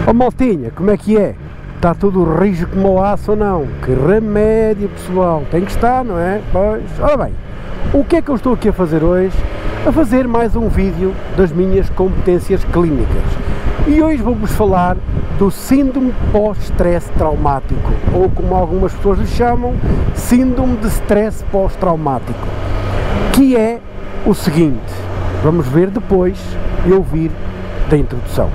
Ó maltinha, como é que é? Está tudo rijo como o aço ou não? Que remédio, pessoal, tem que estar, não é? Pois, ora bem, o que é que eu estou aqui a fazer hoje? A fazer mais um vídeo das minhas competências clínicas. E hoje vou-vos falar do síndrome pós-stress traumático, ou como algumas pessoas lhe chamam, síndrome de stress pós-traumático, que é o seguinte, vamos ver depois e ouvir da introdução.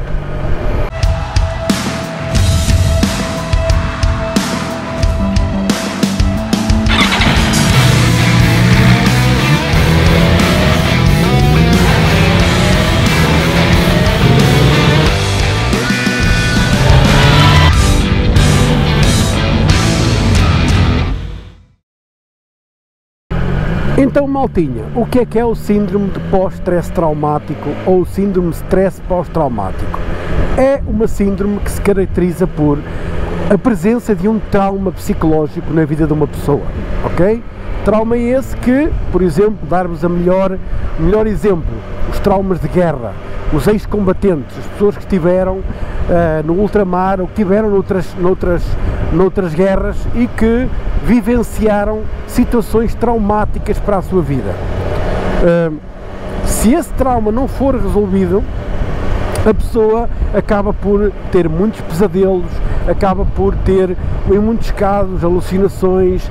Então, maltinha, o que é o síndrome de pós-stress traumático ou síndrome de stress pós-traumático? É uma síndrome que se caracteriza por a presença de um trauma psicológico na vida de uma pessoa, ok? Trauma esse que, por exemplo, dar-vos o melhor exemplo, os traumas de guerra, os ex-combatentes, as pessoas que estiveram no ultramar ou que estiveram noutras guerras e que vivenciaram situações traumáticas para a sua vida. Se esse trauma não for resolvido, a pessoa acaba por ter muitos pesadelos, acaba por ter, em muitos casos, alucinações,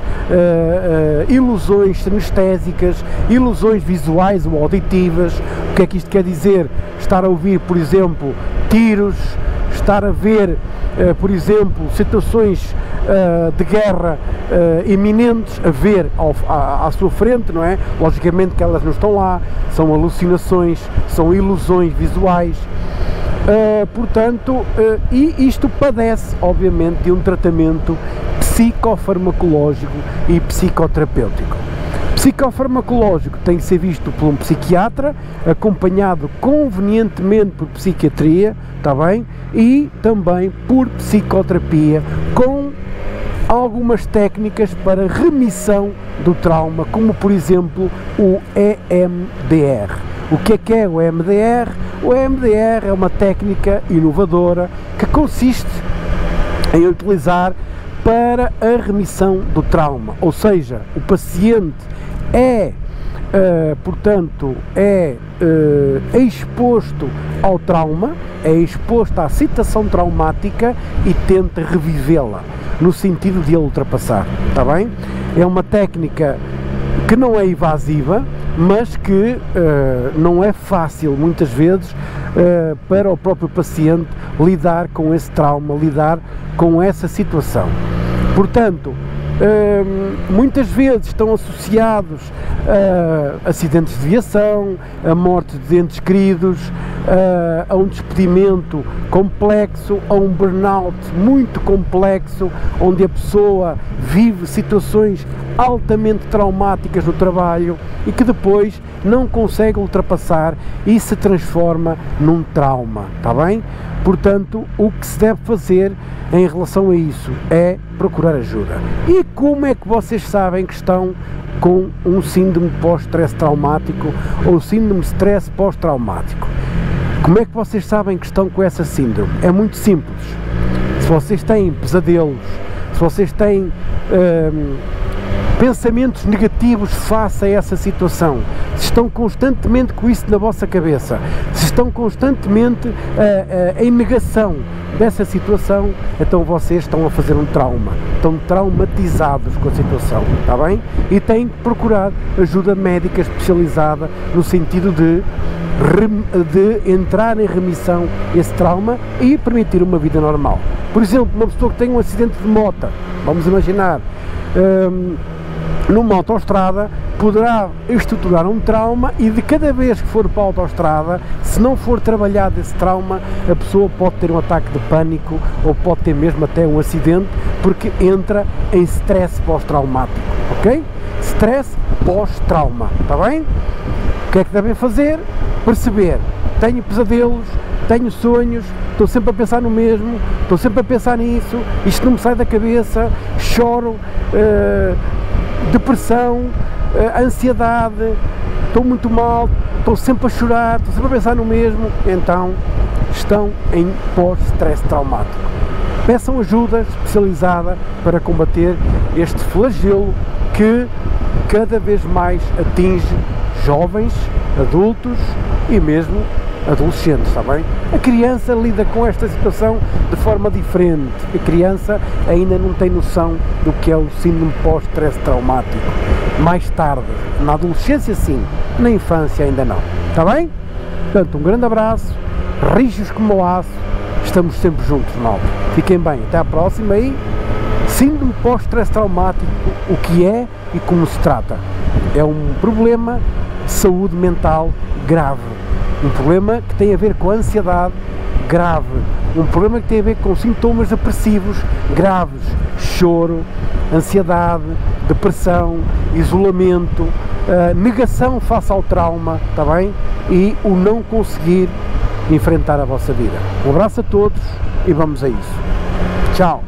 ilusões sinestésicas, ilusões visuais ou auditivas. O que é que isto quer dizer? Estar a ouvir, por exemplo, tiros, estar a ver, por exemplo, situações de guerra iminentes a ver à sua frente, não é? Logicamente que elas não estão lá, são alucinações, são ilusões visuais. Portanto, e isto padece, obviamente, de um tratamento psicofarmacológico e psicoterapêutico. Psicofarmacológico tem que ser visto por um psiquiatra, acompanhado convenientemente por psiquiatria, está bem? E também por psicoterapia, com algumas técnicas para remissão do trauma, como por exemplo o EMDR. O que é o EMDR? O EMDR é uma técnica inovadora que consiste em utilizar para a remissão do trauma, ou seja, o paciente portanto, exposto ao trauma, é exposto à situação traumática e tenta revivê-la, no sentido de a ultrapassar, está bem? É uma técnica que não é invasiva, mas que não é fácil, muitas vezes, para o próprio paciente lidar com esse trauma, lidar com essa situação. Portanto, muitas vezes estão associados a acidentes de viação, a morte de entes queridos, a um despedimento complexo, a um burnout muito complexo, onde a pessoa vive situações altamente traumáticas no trabalho e que depois não consegue ultrapassar e se transforma num trauma, está bem? Portanto, o que se deve fazer em relação a isso é procurar ajuda. E como é que vocês sabem que estão com um síndrome pós-stress traumático ou síndrome de stress pós-traumático? Como é que vocês sabem que estão com essa síndrome? É muito simples. Se vocês têm pesadelos, se vocês têm pensamentos negativos face a essa situação, se estão constantemente com isso na vossa cabeça, se estão constantemente em negação dessa situação, então vocês estão a fazer um trauma, estão traumatizados com a situação, está bem? E têm que procurar ajuda médica especializada no sentido de entrar em remissão esse trauma e permitir uma vida normal. Por exemplo, uma pessoa que tem um acidente de moto, vamos imaginar, numa autoestrada, poderá estruturar um trauma e de cada vez que for para a autoestrada, se não for trabalhado esse trauma, a pessoa pode ter um ataque de pânico ou pode ter mesmo até um acidente, porque entra em stress pós-traumático, ok? Stress pós-trauma, está bem? O que é que devem fazer? Perceber, tenho pesadelos, tenho sonhos, estou sempre a pensar no mesmo, estou sempre a pensar nisso, isto não me sai da cabeça, choro, depressão, ansiedade, estou muito mal, estou sempre a chorar, estou sempre a pensar no mesmo, então estão em pós-stress traumático. Peçam ajuda especializada para combater este flagelo que cada vez mais atinge jovens, adultos e mesmo adolescentes, está bem? A criança lida com esta situação de forma diferente. A criança ainda não tem noção do que é o síndrome pós-stress traumático. Mais tarde, na adolescência sim, na infância ainda não, está bem? Portanto, um grande abraço, rijos como o aço, estamos sempre juntos, malta. Fiquem bem, até à próxima e síndrome pós-stress traumático, o que é e como se trata. É um problema de saúde mental grave, um problema que tem a ver com a ansiedade grave, um problema que tem a ver com sintomas depressivos graves, choro, ansiedade, depressão, isolamento, negação face ao trauma, está bem? E o não conseguir enfrentar a vossa vida. Um abraço a todos e vamos a isso. Tchau!